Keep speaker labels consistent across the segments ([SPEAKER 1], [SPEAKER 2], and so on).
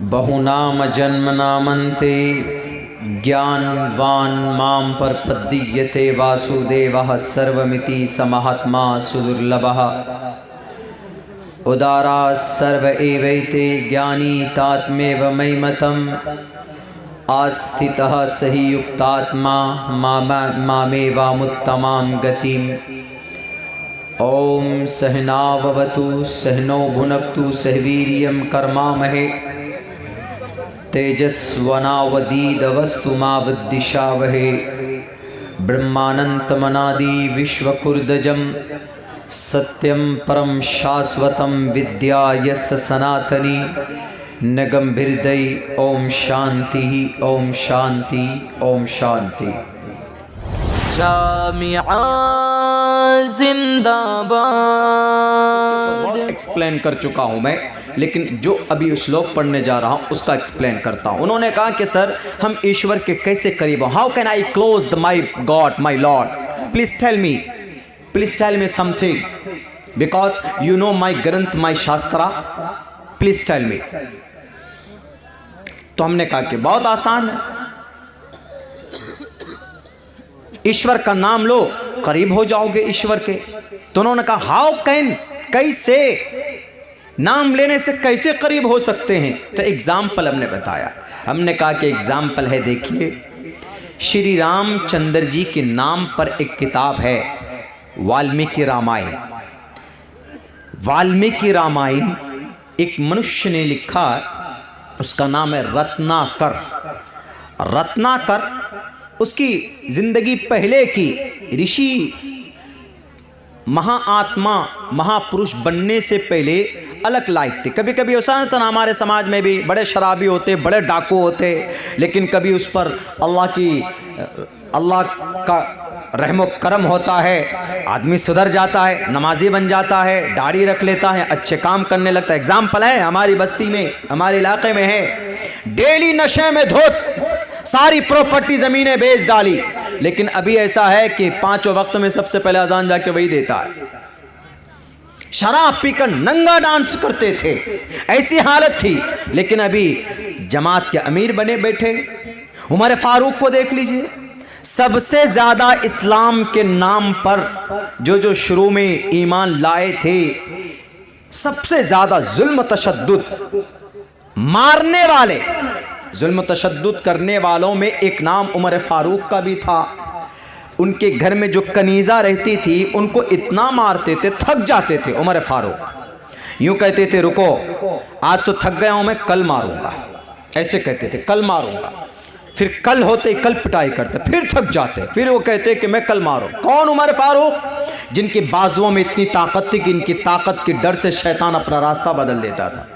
[SPEAKER 1] बहुनाम जन्मनामन्ते ज्ञानवान् मां प्रपद्यते वासुदेवः सर्वमिति समहात्मा सुदुर्लभः उदारा सर्व एवैते ज्ञानी तात्मेव मयिमतम् आस्थितः सहि युक्तात्मा मामेवामुत्तमां गतिम्। ओम सहनाववतु सहनो भुनक्तु सहवीर्यं कर्मामहे तेजस्वनावदीदवस्तु मा विद्विषावहे। ब्रह्मानन्तमनादि विश्वकुर्दजं सत्यं परं शाश्वतं विद्या यस्य सनातनी नगम्भिर्दयि। ओम शांति ओम शांति ओम शांति।
[SPEAKER 2] जामिआ जिंदाबाद।
[SPEAKER 1] एक्सप्लेन कर चुका हूँ मैं, लेकिन जो अभी श्लोक पढ़ने जा रहा हूँ उसका एक्सप्लेन करता हूँ। उन्होंने कहा कि सर हम ईश्वर के कैसे करीब हो, how can I close the my God my lord, please tell me something because you know my granth my शास्त्रा, प्लीज टेल मी। तो हमने कहा कि बहुत आसान है, ईश्वर का नाम लो करीब हो जाओगे ईश्वर के। तो उन्होंने कहा हाउ कैन, कैसे, नाम लेने से कैसे करीब हो सकते हैं। तो एग्जाम्पल हमने बताया, हमने कहा कि एग्जाम्पल है, देखिए श्री रामचंद्र जी के नाम पर एक किताब है वाल्मीकि रामायण। वाल्मीकि रामायण एक मनुष्य ने लिखा, उसका नाम है रत्नाकर। रत्नाकर उसकी जिंदगी पहले की ऋषि महाआत्मा महापुरुष बनने से पहले अलग लाइफ थी। कभी कभी ऐसा होता ना हमारे समाज में भी, बड़े शराबी होते, बड़े डाकू होते, लेकिन कभी उस पर अल्लाह का रहमो करम होता है, आदमी सुधर जाता है, नमाजी बन जाता है, दाढ़ी रख लेता है, अच्छे काम करने लगता है। एग्जाम्पल है हमारी बस्ती में, हमारे इलाके में है, डेली नशे में धोत, सारी प्रॉपर्टी जमीनें बेच डाली, लेकिन अभी ऐसा है कि पांचों वक्त में सबसे पहले अजान जाके वही देता है। शराब पीकर नंगा डांस करते थे, ऐसी हालत थी, लेकिन अभी जमात के अमीर बने बैठे। उमर फारूक को देख लीजिए, सबसे ज्यादा इस्लाम के नाम पर जो शुरू में ईमान लाए थे, सबसे ज्यादा जुल्म तशद्दुद मारने वाले, जुल्म तशद्दुद करने वालों में एक नाम उमर फारूक का भी था। उनके घर में जो कनीज़ा रहती थी उनको इतना मारते थे, थक जाते थे उमर फारूक, यूं कहते थे रुको आज तो थक गया हूं मैं, कल मारूंगा, ऐसे कहते थे, कल मारूंगा। फिर कल होते ही कल पिटाई करते, फिर थक जाते, फिर वो कहते कि मैं कल मारूं। कौन? उमर फारूक, जिनकी बाजुओं में इतनी ताकत थी कि इनकी ताकत के डर से शैतान अपना रास्ता बदल देता था।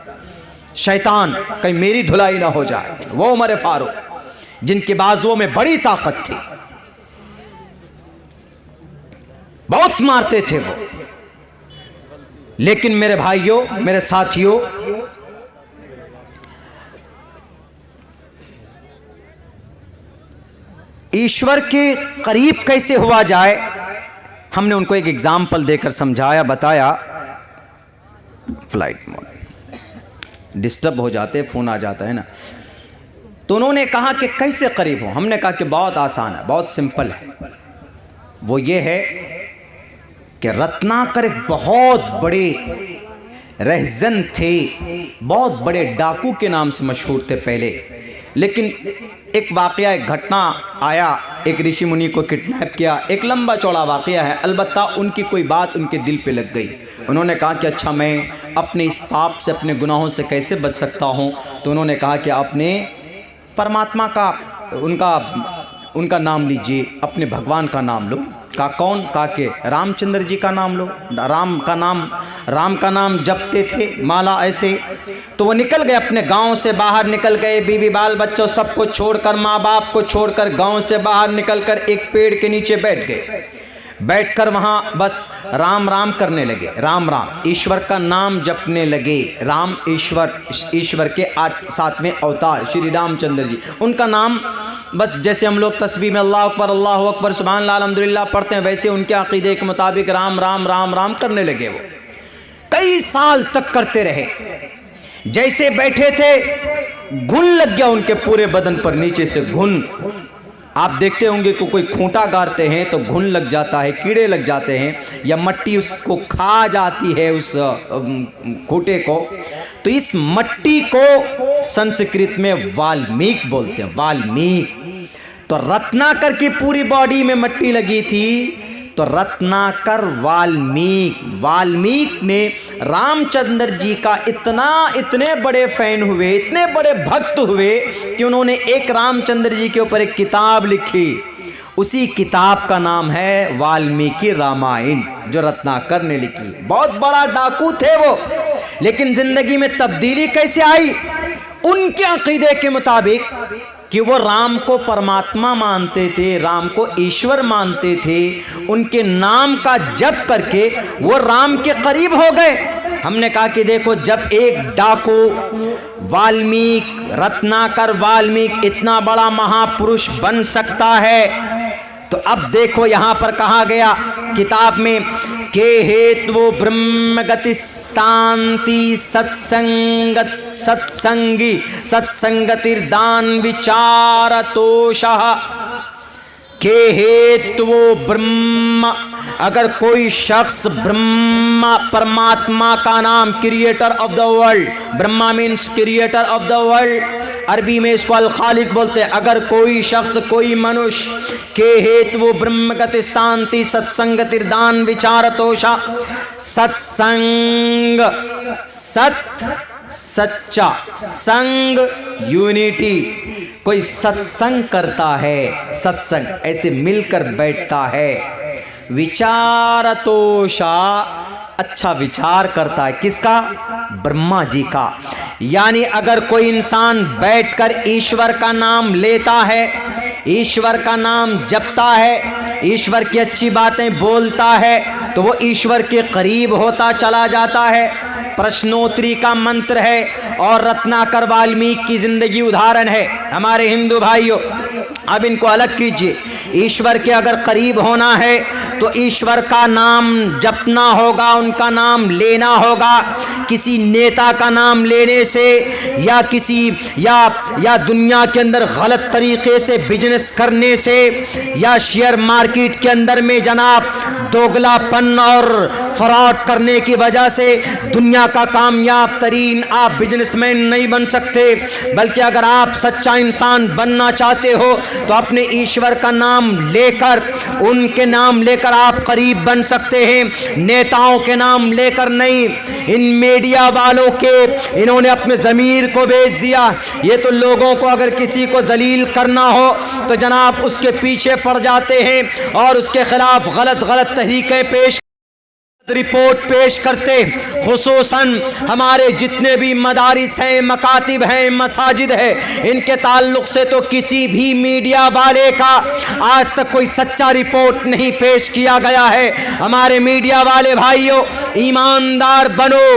[SPEAKER 1] शैतान कहीं मेरी धुलाई ना हो जाए, वो उमर फारूक जिनके बाजुओं में बड़ी ताकत थी, बहुत मारते थे वो। लेकिन मेरे भाइयों, मेरे साथियों, ईश्वर के करीब कैसे हुआ जाए, हमने उनको एक एग्जाम्पल देकर समझाया, बताया। फ्लाइट मोड डिस्टर्ब हो जाते, फोन आ जाता है ना। तो उन्होंने कहा कि कैसे करीब हो, हमने कहा कि बहुत आसान है, बहुत सिंपल है। वो ये है कि रत्नाकर एक बहुत बड़े रहजन थे, बहुत बड़े डाकू के नाम से मशहूर थे पहले। लेकिन एक वाकया, एक घटना आया, एक ऋषि मुनि को किडनैप किया, एक लंबा चौड़ा वाकया है। अलबत्ता उनकी कोई बात उनके दिल पे लग गई। उन्होंने कहा कि अच्छा मैं अपने इस पाप से, अपने गुनाहों से कैसे बच सकता हूँ। तो उन्होंने कहा कि अपने परमात्मा का, उनका नाम लीजिए, अपने भगवान का नाम लो। कहा कौन? कहा कि रामचंद्र जी का नाम लो। राम का नाम जपते थे माला ऐसे। तो वो निकल गए, अपने गांव से बाहर निकल गए, बीवी बाल बच्चों सबको छोड़कर, माँ बाप को छोड़कर गांव से बाहर निकलकर एक पेड़ के नीचे बैठ गए। बैठकर वहाँ बस राम राम करने लगे, राम राम, ईश्वर का नाम जपने लगे। राम ईश्वर के 7वें अवतार श्री रामचंद्र जी, उनका नाम बस जैसे हम लोग तस्बीह में अल्लाह अकबर सुभान अल्लाह अल्हम्दुलिल्लाह पढ़ते हैं, वैसे उनके अकीदे के मुताबिक राम राम राम राम करने लगे। वो कई साल तक करते रहे। जैसे बैठे थे घुन लग गया उनके पूरे बदन पर, नीचे से घुन। आप देखते होंगे कि कोई खूंटा गाड़ते हैं तो घुन लग जाता है, कीड़े लग जाते हैं, या मट्टी उसको खा जाती है उस खूंटे को। तो इस मट्टी को संस्कृत में वाल्मीकि बोलते हैं, वाल्मीकि। तो रत्नाकर की पूरी बॉडी में मट्टी लगी थी, तो रत्नाकर वाल्मीकि ने रामचंद्र जी का इतने बड़े फैन हुए, इतने बड़े भक्त हुए कि उन्होंने एक रामचंद्र जी के ऊपर एक किताब लिखी। उसी किताब का नाम है वाल्मीकि रामायण, जो रत्नाकर ने लिखी। बहुत बड़ा डाकू थे वो, लेकिन जिंदगी में तब्दीली कैसे आई? उनके अकीदे के मुताबिक कि वो राम को परमात्मा मानते थे, राम को ईश्वर मानते थे, उनके नाम का जप करके वो राम के करीब हो गए। हमने कहा कि देखो, जब एक डाकू वाल्मीकि, रत्नाकर वाल्मीकि इतना बड़ा महापुरुष बन सकता है, तो अब देखो यहां पर कहा गया किताब में के हेतु ब्रह्म गतिस्तांति सत्संगतिर्दान विचारतोषः। के हेतु ब्रह्म, अगर कोई शख्स ब्रह्मा परमात्मा का नाम, creator of the world, Brahma means creator of the world, अरबी में इसको अल खालिक बोलते हैं। अगर कोई शख्स, कोई मनुष्य के हेतु ब्रह्म गतिस्तांति सत्संगतिर्दान विचारतोषा, सत्संग, सच्चा, संग यूनिटी, कोई सत्संग करता है, सत्संग ऐसे मिलकर बैठता है। विचारतोषा, अच्छा विचार करता है, किसका? ब्रह्मा जी का। यानी अगर कोई इंसान बैठकर ईश्वर का नाम लेता है, ईश्वर का नाम जपता है, ईश्वर की अच्छी बातें बोलता है, तो वो ईश्वर के करीब होता चला जाता है। प्रश्नोत्तरी का मंत्र है और रत्नाकर वाल्मीकि की जिंदगी उदाहरण है। हमारे हिंदू भाइयों, अब इनको अलग कीजिए। ईश्वर के अगर करीब होना है तो ईश्वर का नाम जपना होगा, उनका नाम लेना होगा। किसी नेता का नाम लेने से या किसी या दुनिया के अंदर गलत तरीके से बिजनेस करने से, या शेयर मार्केट के अंदर में जनाब दोगलापन और फ्रॉड करने की वजह से दुनिया का कामयाब तरीन आप बिजनेसमैन नहीं बन सकते। बल्कि अगर आप सच्चा इंसान बनना चाहते हो तो अपने ईश्वर का नाम लेकर, उनके नाम लेकर आप करीब बन सकते हैं, नेताओं के नाम लेकर नहीं। इन मीडिया वालों के, इन्होंने अपने ज़मीर को बेच दिया। ये तो लोगों को अगर किसी को जलील करना हो तो जनाब उसके पीछे पड़ जाते हैं और उसके खिलाफ गलत तहरीकें पेश, रिपोर्ट पेश करते। खुसूसन हमारे जितने भी मदारिस हैं, मकातिब हैं, मसाजिद है, इनके ताल्लुक से तो किसी भी मीडिया वाले का आज तक कोई सच्चा रिपोर्ट नहीं पेश किया गया है। हमारे मीडिया वाले भाइयों, ईमानदार बनो।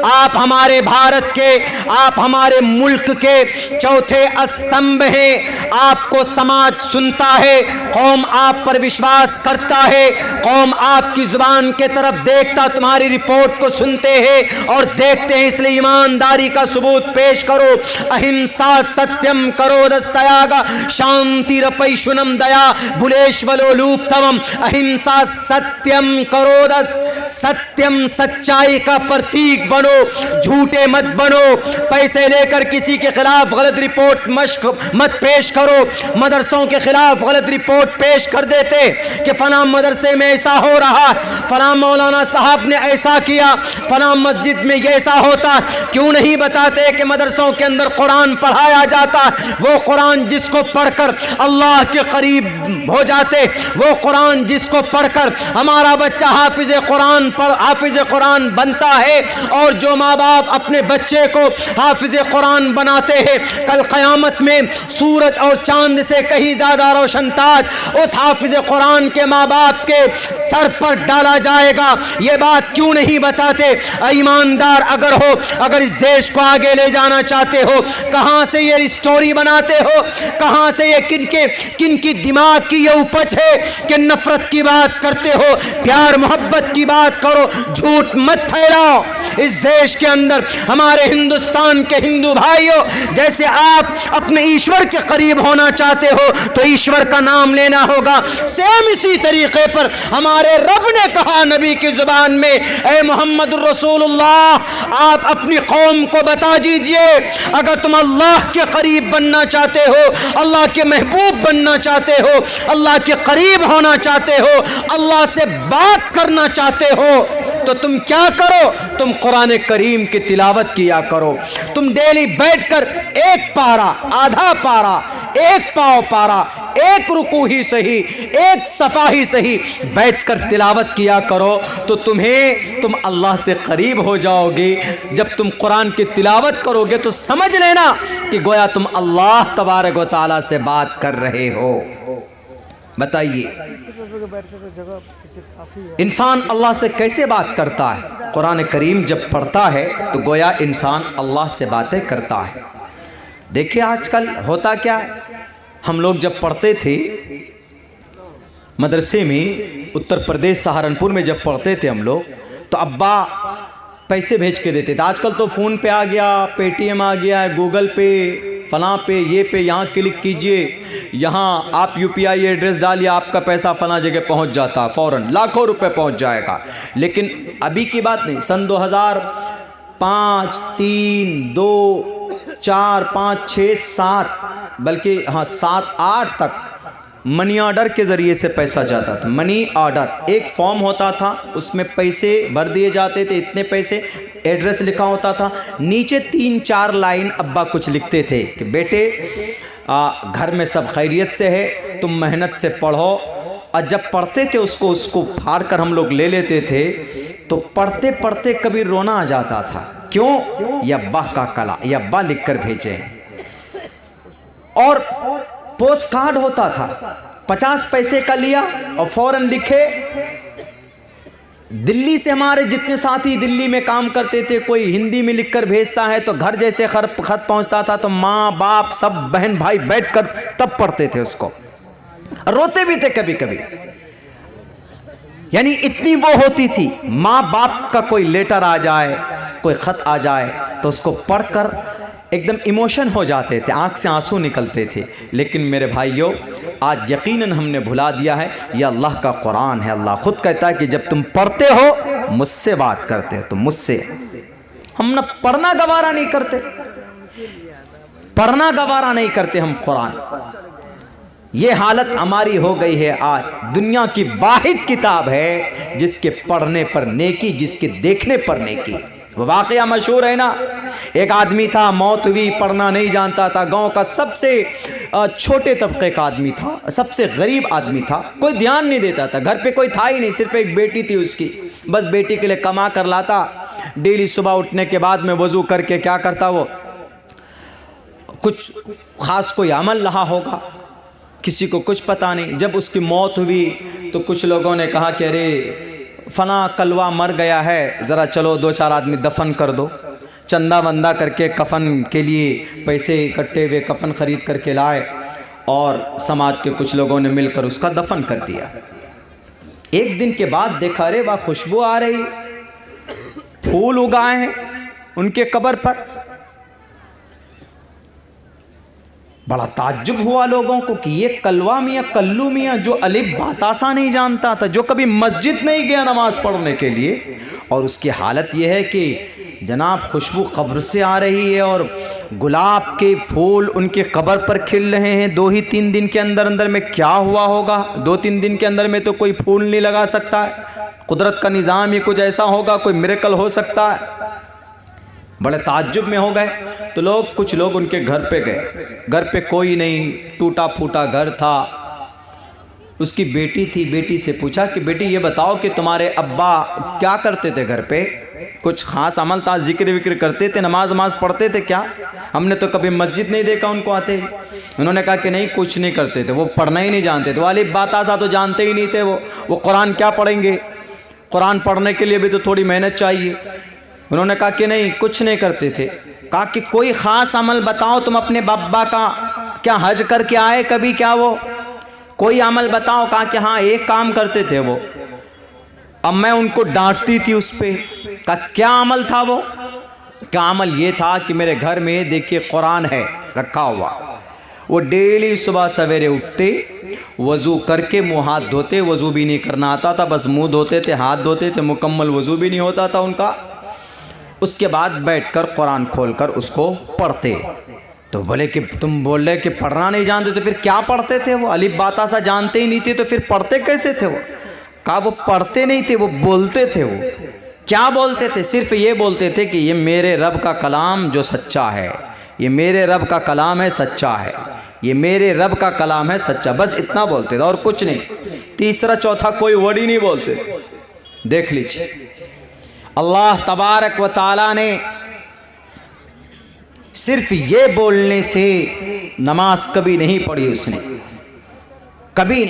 [SPEAKER 1] आप हमारे भारत के, आप हमारे मुल्क के चौथे स्तंभ हैं। आपको समाज सुनता है, कौम आप पर विश्वास करता है, कौम आपकी जुबान के तरफ देखता, तुम्हारी रिपोर्ट को सुनते हैं और देखते हैं। इसलिए ईमानदारी का सबूत पेश करो। अहिंसा सत्यम करो दस्तयागा शांतिरपैशुनम दया बुलेश्वलोलूप्तवम। अहिंसा सत्यम करो दस, सत्यम सच्चाई का प्रतीक बनो, झूठे मत बनो। पैसे लेकर किसी के खिलाफ गलत रिपोर्ट मत पेश करो। मदरसों के खिलाफ गलत रिपोर्ट पेश कर देते कि फलां मदरसे में ऐसा हो रहा, फलां मौलाना साहब ने ऐसा किया, फलां मस्जिद में ये ऐसा होता। क्यों नहीं बताते कि मदरसों के अंदर कुरान पढ़ाया जाता, वो कुरान जिसको पढ़कर अल्लाह के करीब हो जाते, वो कुरान जिसको पढ़कर हमारा बच्चा हाफिज कुरान बनता है। और जो माँ बाप अपने बच्चे को हाफिज कुरान बनाते हैं, कल क़यामत में सूरज और चांद से कहीं ज़्यादा रोशन ताज उस हाफिज कुरान के माँ बाप के सर पर डाला जाएगा। ये बात क्यों नहीं बताते? ईमानदार अगर हो, अगर इस देश को आगे ले जाना चाहते हो, कहाँ से ये स्टोरी बनाते हो? कहाँ से ये किनकी दिमाग की ये उपज है कि नफरत की बात करते हो? प्यार मोहब्बत की बात करो, झूठ मत फैलाओ। इस देश के अंदर हमारे हिंदुस्तान के हिंदू भाइयों, जैसे आप अपने ईश्वर के करीब होना चाहते हो तो ईश्वर का नाम लेना होगा, सेम इसी तरीके पर हमारे रब ने कहा नबी की जुबान में, ए मोहम्मद रसूलुल्लाह, आप अपनी कौम को बता दीजिए, अगर तुम अल्लाह के करीब बनना चाहते हो, अल्लाह के महबूब बनना चाहते हो, अल्लाह के करीब होना चाहते हो, अल्लाह से बात करना चाहते हो, तो तुम क्या करो? तुम कुरान करीम की तिलावत किया करो। तुम डेली बैठकर एक पारा, आधा पारा, एक पाव पारा, एक रुकू ही सही, एक सफा ही सही बैठकर तिलावत किया करो, तो तुम अल्लाह से करीब हो जाओगे। जब तुम कुरान की तिलावत करोगे तो समझ लेना कि गोया तुम अल्लाह तबारक व तआला से बात कर रहे हो। बताइए, इंसान अल्लाह से कैसे बात करता है? कुरान करीम जब पढ़ता है तो गोया इंसान अल्लाह से बातें करता है। देखिए आजकल होता क्या है, हम लोग जब पढ़ते थे मदरसे में, उत्तर प्रदेश सहारनपुर में जब पढ़ते थे हम लोग, तो अब्बा पैसे भेज के देते थे। आजकल तो फ़ोन पे आ गया, पेटीएम आ गया है, गूगल पे, फ़लाँ पे, ये पे, यहाँ क्लिक कीजिए, यहाँ आप UPI एड्रेस डालिए, आपका पैसा फ़लाँ जगह पहुँच जाता, फ़ौरन लाखों रुपए पहुँच जाएगा। लेकिन अभी की बात नहीं, सन 2005, 3, 2, 4, 5, 6, 7, बल्कि हाँ 7, 8 तक मनी ऑर्डर के ज़रिए से पैसा जाता था। मनी ऑर्डर एक फॉर्म होता था, उसमें पैसे भर दिए जाते थे, इतने पैसे, एड्रेस लिखा होता था, नीचे 3-4 लाइन अब्बा कुछ लिखते थे कि बेटे घर में सब खैरियत से है, तुम मेहनत से पढ़ो। और जब पढ़ते थे उसको फाड़ कर हम लोग ले लेते थे, तो पढ़ते पढ़ते कभी रोना आ जाता था। क्यों? ये अब्बा का कला, ये अब्बा लिख कर भेजे। और पोस्ट कार्ड होता था, 50 पैसे का लिया और फौरन लिखे। दिल्ली से हमारे जितने साथी दिल्ली में काम करते थे, कोई हिंदी में लिखकर भेजता है तो घर जैसे खत पहुंचता था तो माँ बाप सब बहन भाई बैठकर तब पढ़ते थे उसको, रोते भी थे कभी कभी। यानी इतनी वो होती थी, माँ बाप का कोई लेटर आ जाए, कोई खत आ जाए तो उसको पढ़कर एकदम इमोशन हो जाते थे, आंख से आंसू निकलते थे। लेकिन मेरे भाइयों, आज यकीनन हमने भुला दिया है, यह अल्लाह का कुरान है। अल्लाह खुद कहता है कि जब तुम पढ़ते हो, मुझसे बात करते हो, तो मुझसे। हम ना पढ़ना गवारा नहीं करते, पढ़ना गवारा नहीं करते हम कुरान। ये हालत हमारी हो गई है आज। दुनिया की वाहिद किताब है जिसके पढ़ने पर नेकी, जिसके देखने पर नेकी। वो वाकया मशहूर है ना, एक आदमी था, मौत हुई, पढ़ना नहीं जानता था, गांव का सबसे छोटे तबके का आदमी था, सबसे गरीब आदमी था, कोई ध्यान नहीं देता था, घर पे कोई था ही नहीं, सिर्फ एक बेटी थी उसकी, बस बेटी के लिए कमा कर लाता। डेली सुबह उठने के बाद में वज़ू करके क्या करता, वो कुछ ख़ास कोई अमल रहा होगा, किसी को कुछ पता नहीं। जब उसकी मौत हुई तो कुछ लोगों ने कहा कि अरे फना कलवा मर गया है, ज़रा चलो 2-4 आदमी दफन कर दो। चंदा वंदा करके कफन के लिए पैसे इकट्ठे हुए, कफन ख़रीद करके लाए और समाज के कुछ लोगों ने मिलकर उसका दफन कर दिया। एक दिन के बाद देखा, अरे वाह खुशबू आ रही, फूल उगाए हैं उनके कब्र पर। बड़ा ताज्जुब हुआ लोगों को कि ये कलवा मियाँ, कल्लू मियाँ, जो अलिफ बातासा नहीं जानता था, जो कभी मस्जिद नहीं गया नमाज़ पढ़ने के लिए, और उसकी हालत ये है कि जनाब खुशबू कब्र से आ रही है और गुलाब के फूल उनके कब्र पर खिल रहे हैं। 2 ही 3 दिन के अंदर अंदर में क्या हुआ होगा? 2-3 दिन के अंदर में तो कोई फूल नहीं लगा सकता है, कुदरत का निज़ाम ही कुछ ऐसा होगा, कोई मिरेकल हो सकता है। बड़े ताज्जुब में हो गए तो कुछ लोग उनके घर पे गए। घर पे कोई नहीं, टूटा फूटा घर था। उसकी बेटी थी, बेटी से पूछा कि बेटी ये बताओ कि तुम्हारे अब्बा क्या करते थे घर पे? कुछ ख़ास अमल था, जिक्र विक्र करते थे, नमाज पढ़ते थे क्या? हमने तो कभी मस्जिद नहीं देखा उनको आते। उन्होंने कहा कि नहीं, कुछ नहीं करते थे, वो पढ़ना ही नहीं जानते थे, वो अलिफ बातासा तो जानते ही नहीं थे, वो कुरान क्या पढ़ेंगे। कुरान पढ़ने के लिए भी तो थोड़ी मेहनत चाहिए। उन्होंने कहा कि नहीं, कुछ नहीं करते थे। कहा कि कोई ख़ास अमल बताओ, तुम अपने बाबा का क्या हज करके आए कभी, क्या वो कोई अमल बताओ। कहा कि हाँ एक काम करते थे वो। अब मैं उनको डांटती थी उस पर। कहा क्या अमल था वो? क्या अमल ये था कि मेरे घर में देखिए कुरान है रखा हुआ, वो डेली सुबह सवेरे उठते, वज़ू करके मुँह हाथ धोते, वज़ू भी नहीं करना आता था, बस मुंह धोते थे, हाथ धोते थे, मुकम्मल वज़ू भी नहीं होता था उनका। उसके बाद बैठकर कुरान खोलकर उसको पढ़ते। तो बोले कि तुम बोल रहे कि पढ़ना नहीं जानते, तो फिर क्या पढ़ते थे वो? अलिफ बाता सा जानते ही नहीं थे, तो फिर पढ़ते कैसे थे वो? कहा वो पढ़ते नहीं थे, वो बोलते थे। वो क्या बोलते थे? सिर्फ ये बोलते थे कि ये मेरे रब का कलाम जो सच्चा है, ये मेरे रब का कलाम है, सच्चा है, ये मेरे रब का कलाम है, सच्चा। बस इतना बोलते थे और कुछ नहीं। तीसरा चौथा कोई वर्ड ही नहीं बोलते थे। देख लीजिए, अल्लाह तबारक व ताला ने सिर्फ ये बोलने से नमाज कभी नहीं पढ़ी उसने, कभी नहीं।